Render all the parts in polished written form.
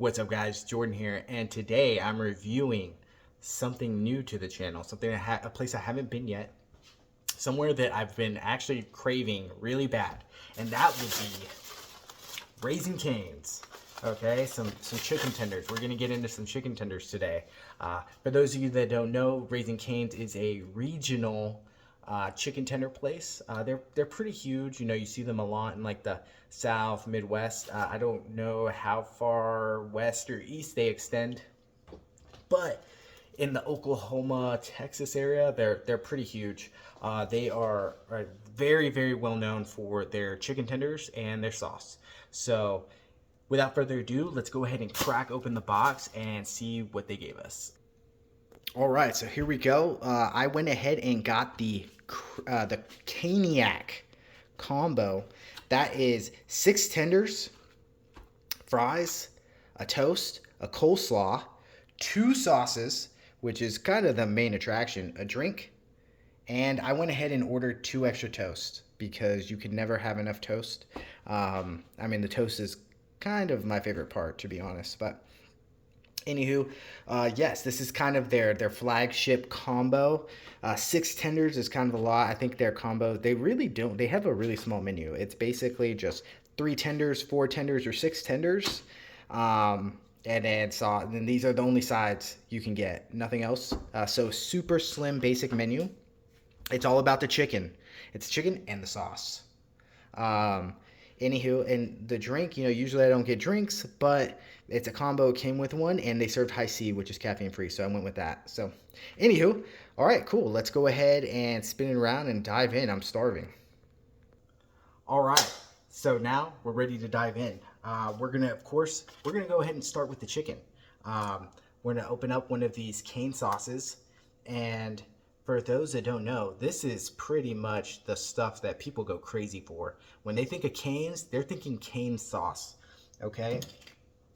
What's up, guys? Jordan here, and today I'm reviewing something new to the channel, something a place I haven't been yet, somewhere that I've been actually craving really bad, and that would be Raising Cane's. Okay, some chicken tenders. We're gonna get into some chicken tenders today. For those of you that don't know, Raising Cane's is a regional chicken tender place. They're pretty huge. You know, you see them a lot in like the South, Midwest. I don't know how far west or east they extend, but in the Oklahoma, Texas area, they're pretty huge. They are very well known for their chicken tenders and their sauce. So, without further ado, let's go ahead and crack open the box and see what they gave us. All right, so here we go. I went ahead and got the Caniac combo. That is 6 tenders, fries, a toast, a coleslaw, 2 sauces, which is kind of the main attraction, a drink, and I went ahead and ordered 2 extra toast because you can never have enough toast. I mean, the toast is kind of my favorite part, to be honest, but anywho, yes, this is kind of their flagship combo. 6 tenders is kind of a lot. I think their combo, they really don't, they have a really small menu. It's basically just 3 tenders, 4 tenders, or 6 tenders. And then these are the only sides you can get, nothing else. So super slim basic menu. It's all about the chicken. It's chicken and the sauce. Anywho, and the drink, you know, usually I don't get drinks, but it's a combo. It came with one, and they served high C, which is caffeine free, so I went with that. So, anywho, all right, cool. Let's go ahead and spin it around and dive in. I'm starving. All right, so now we're ready to dive in. We're gonna go ahead and start with the chicken. We're gonna open up one of these cane sauces, and for those that don't know, this is pretty much the stuff that people go crazy for. When they think of Cane's, they're thinking cane sauce, okay?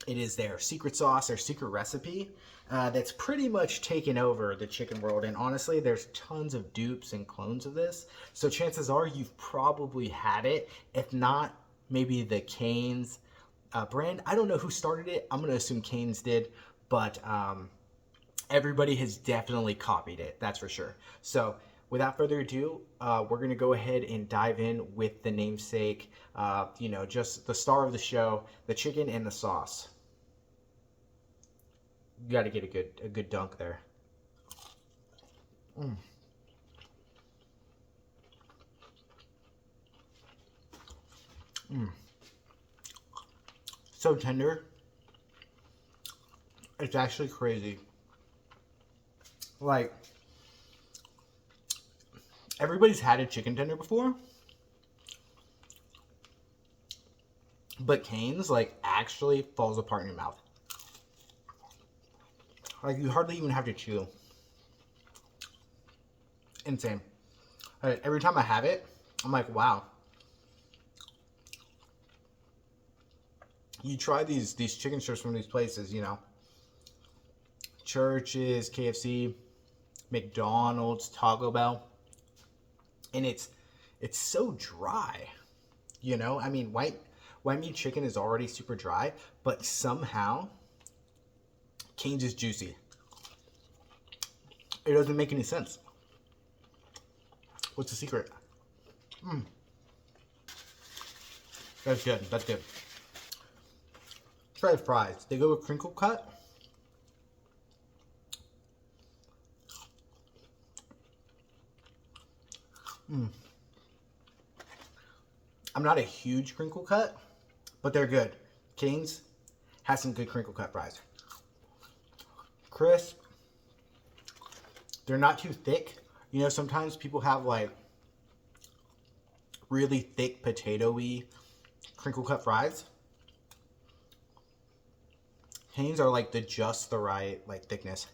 It is their secret sauce, their secret recipe, that's pretty much taken over the chicken world. And honestly, there's tons of dupes and clones of this. So chances are you've probably had it. If not, maybe the Cane's brand. I don't know who started it. I'm going to assume Cane's did, but everybody has definitely copied it, that's for sure. So without further ado, we're going to go ahead and dive in with the namesake, you know, just the star of the show, the chicken and the sauce. You got to get a good dunk there. Mm. Mm. So tender. It's actually crazy. Like, everybody's had a chicken tender before, but Cane's like actually falls apart in your mouth. Like, you hardly even have to chew. Insane. Every time I have it, I'm like, wow. You try these chicken strips from these places, you know, Church's, KFC, McDonald's, Taco Bell, and it's so dry, you know. I mean, white meat chicken is already super dry, but somehow Cane's is juicy. It doesn't make any sense. What's the secret? That's good. That's good. Try the fries. They go with crinkle cut. I'm not a huge crinkle cut, but they're good. Cane's has some good crinkle cut fries. Crisp. They're not too thick. You know, sometimes people have like really thick potato-y crinkle cut fries. Cane's are like just the right like thickness.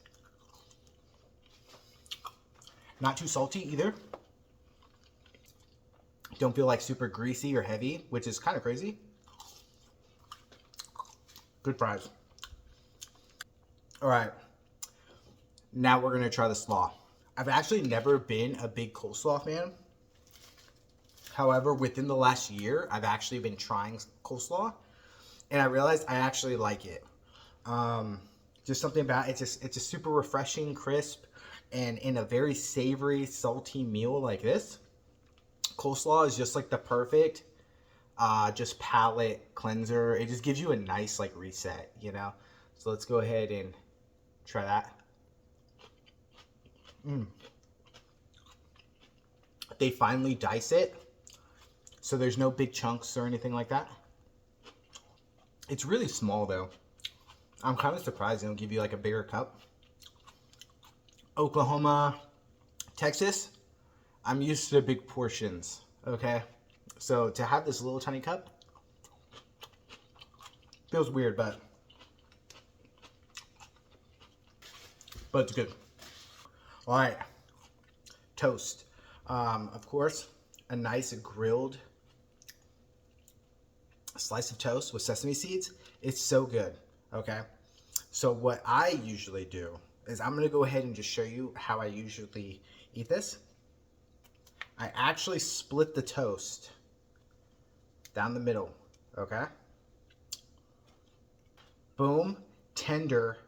Not too salty either. Don't feel like super greasy or heavy, which is kind of crazy. Good fries. All right, now we're gonna try the slaw. I've actually never been a big coleslaw fan. However, within the last year, I've actually been trying coleslaw, and I realized I actually like it. Um, just something about it's a super refreshing, crisp, and in a very savory, salty meal like this. Coleslaw is just like the perfect just palate cleanser. It just gives you a nice like reset, you know. So let's go ahead and try that. Mm. They finally dice it, so there's no big chunks or anything like that. It's really small though. I'm kind of surprised they don't give you like a bigger cup. Oklahoma, Texas, I'm used to big portions, okay? So to have this little tiny cup feels weird, but it's good. All right, toast. Of course, a nice grilled slice of toast with sesame seeds. It's so good, okay? So what I usually do is I'm gonna go ahead and just show you how I usually eat this. I actually split the toast down the middle, okay? Boom, tender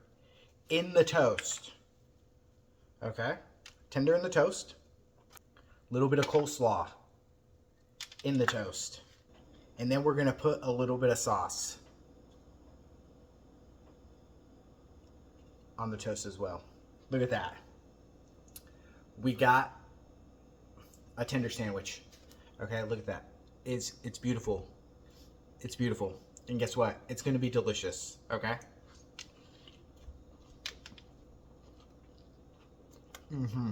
in the toast, okay? Tender in the toast. Little bit of coleslaw in the toast. And then we're gonna put a little bit of sauce on the toast as well. Look at that. We got a tender sandwich. Okay, look at that. It's beautiful. It's beautiful. And guess what? It's gonna be delicious. Okay? Mm-hmm.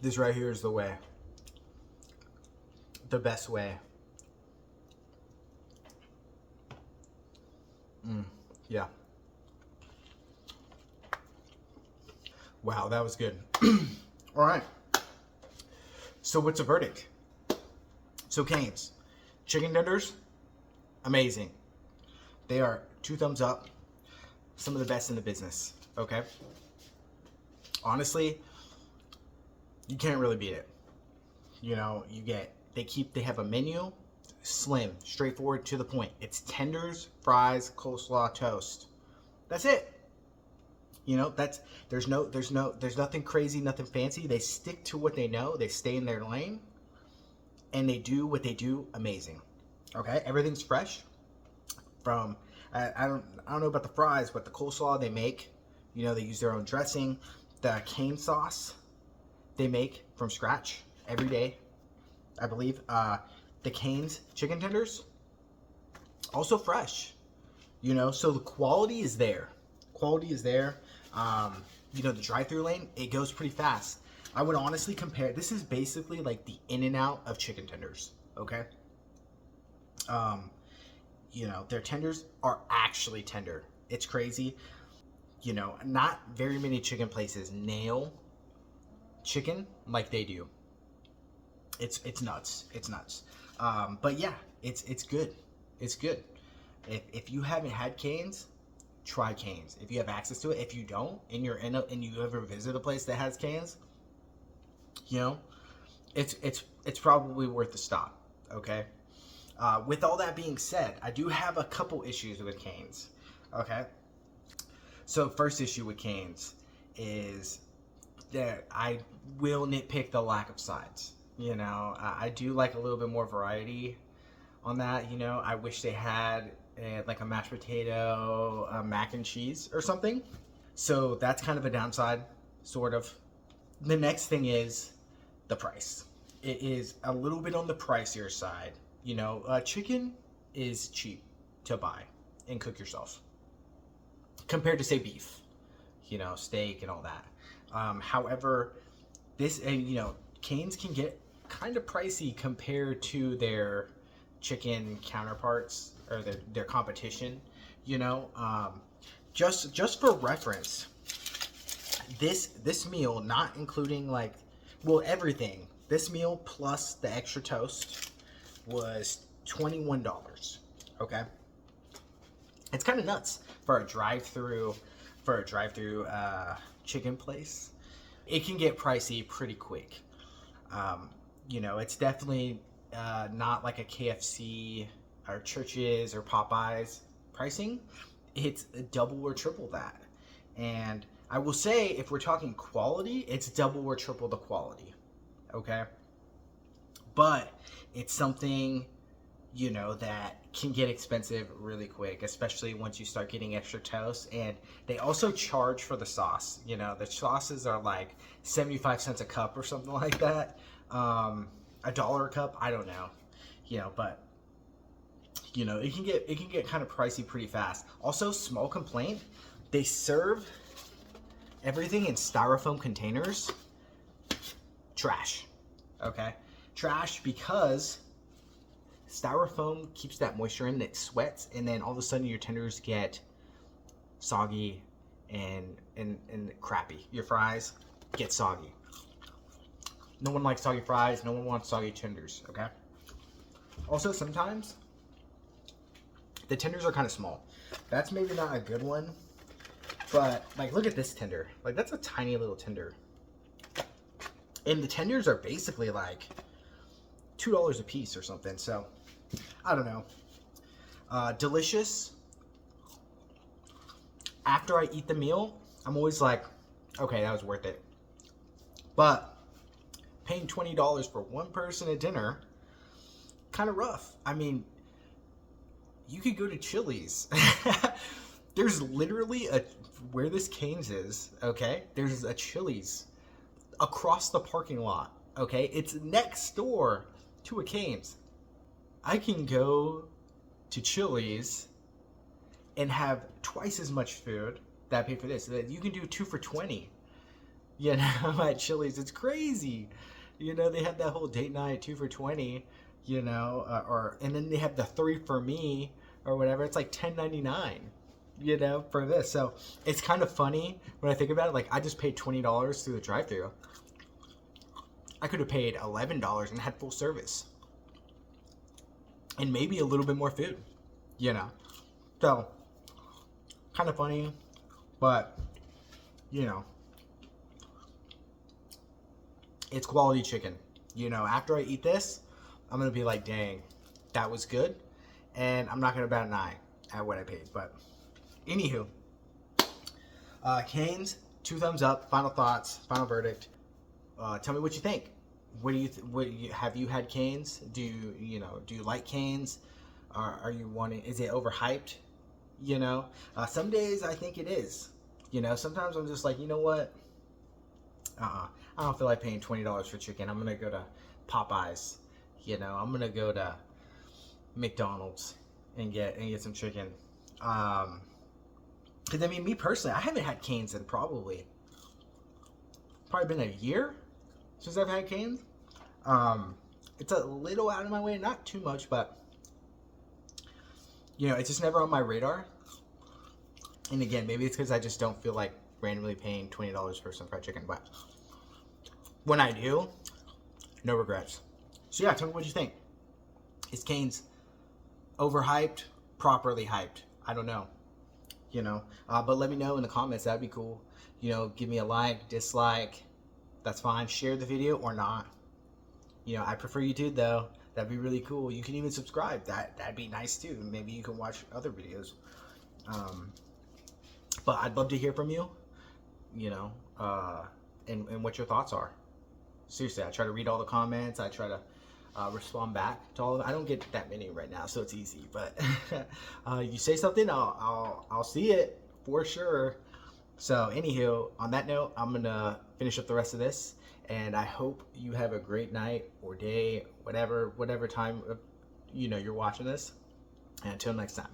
This right here is the way. The best way. Yeah. Wow, that was good. All right. So what's the verdict? So Cane's chicken tenders, amazing. They are 2 thumbs up. Some of the best in the business. Okay. Honestly, you can't really beat it. You know, they have a menu, slim, straightforward, to the point. It's tenders, fries, coleslaw, toast. That's it. You know, there's nothing crazy, nothing fancy. They stick to what they know. They stay in their lane, and they do what they do amazing. Okay, everything's fresh. From I don't know about the fries, but the coleslaw they make, you know, they use their own dressing. The cane sauce they make from scratch every day, I believe. The Cane's chicken tenders also fresh, you know, so the quality is there. Quality is there. You know, the drive-through lane, it goes pretty fast. I would honestly compare, this is basically like the in and out of chicken tenders, okay? um you know, their tenders are actually tender. It's crazy. You know, not very many chicken places nail chicken like they do. It's nuts. It's nuts. But yeah, it's good. It's good. If you haven't had Canes, try Canes. If you have access to it. If you don't, and and you ever visit a place that has Canes, you know, it's probably worth the stop. Okay. With all that being said, I do have a couple issues with Canes. Okay. So first issue with Canes is that I will nitpick the lack of sides. You know, I do like a little bit more variety on that. You know, I wish they had like a mashed potato, mac and cheese or something. So that's kind of a downside, sort of. The next thing is the price. It is a little bit on the pricier side. You know, chicken is cheap to buy and cook yourself compared to say beef, you know, steak and all that. However, this and you know, Canes can get kind of pricey compared to their chicken counterparts or their competition. You know, just for reference, this meal, not including like, well, everything. This meal plus the extra toast was $21. Okay, it's kind of nuts for a drive-through chicken place. It can get pricey pretty quick. You know, it's definitely not like a KFC or Church's or Popeyes pricing. It's double or triple that. And I will say, if we're talking quality, it's double or triple the quality. Okay? But it's something, you know, that can get expensive really quick, especially once you start getting extra toast. And they also charge for the sauce. You know, the sauces are like 75 cents a cup or something like that. $1 a cup, I don't know. You know, but you know, it can get kind of pricey pretty fast. Also, small complaint, they serve everything in styrofoam containers. Trash. Okay? Trash, because styrofoam keeps that moisture in, it sweats, and then all of a sudden your tenders get soggy and crappy. Your fries get soggy. No one likes soggy fries. No one wants soggy tenders, okay? Also, sometimes the tenders are kind of small. That's maybe not a good one, but like, look at this tender. Like, that's a tiny little tender. And the tenders are basically like $2 a piece or something. So, I don't know. Delicious. After I eat the meal, I'm always like, okay, that was worth it. But paying $20 for one person at dinner, kind of rough. I mean, you could go to Chili's. There's literally where this Cane's is, okay? There's a Chili's across the parking lot, okay? It's next door to a Cane's. I can go to Chili's and have twice as much food that I pay for this. You can do 2 for $20, you know, at Chili's. It's crazy. You know, they have that whole date night 2 for $20, you know, and then they have the 3 for me or whatever. It's like $10.99, you know, for this. So it's kind of funny when I think about it. Like, I just paid $20 through the drive-thru. I could have paid $11 and had full service and maybe a little bit more food, you know. So kind of funny, but you know, it's quality chicken. You know, after I eat this, I'm gonna be like, dang, that was good, and I'm not gonna bat an eye at what I paid. But anywho, Cane's, 2 thumbs up. Final thoughts, final verdict. Tell me what you think. What do you have you had Cane's? Do you like Cane's? Are you wanting? Is it overhyped? You know, some days I think it is. You know, sometimes I'm just like, you know what? I don't feel like paying $20 for chicken. I'm gonna go to Popeyes. You know, I'm gonna go to McDonald's and get some chicken. Because I mean, me personally, I haven't had Cane's in probably been a year since I've had Cane's. It's a little out of my way, not too much, but you know, it's just never on my radar. And again, maybe it's because I just don't feel like randomly paying $20 for some fried chicken, but when I do, no regrets. So yeah, tell me what you think. Is Cane's overhyped, properly hyped? I don't know. You know, but let me know in the comments. That'd be cool. You know, give me a like, dislike. That's fine. Share the video or not. You know, I prefer you do though. That'd be really cool. You can even subscribe. That'd be nice too. Maybe you can watch other videos. But I'd love to hear from you. You know, and what your thoughts are. Seriously, I try to read all the comments. I try to respond back to all of them. I don't get that many right now, so it's easy. But you say something, I'll see it for sure. So anywho, on that note, I'm gonna finish up the rest of this, and I hope you have a great night or day, whatever time you know you're watching this. And until next time.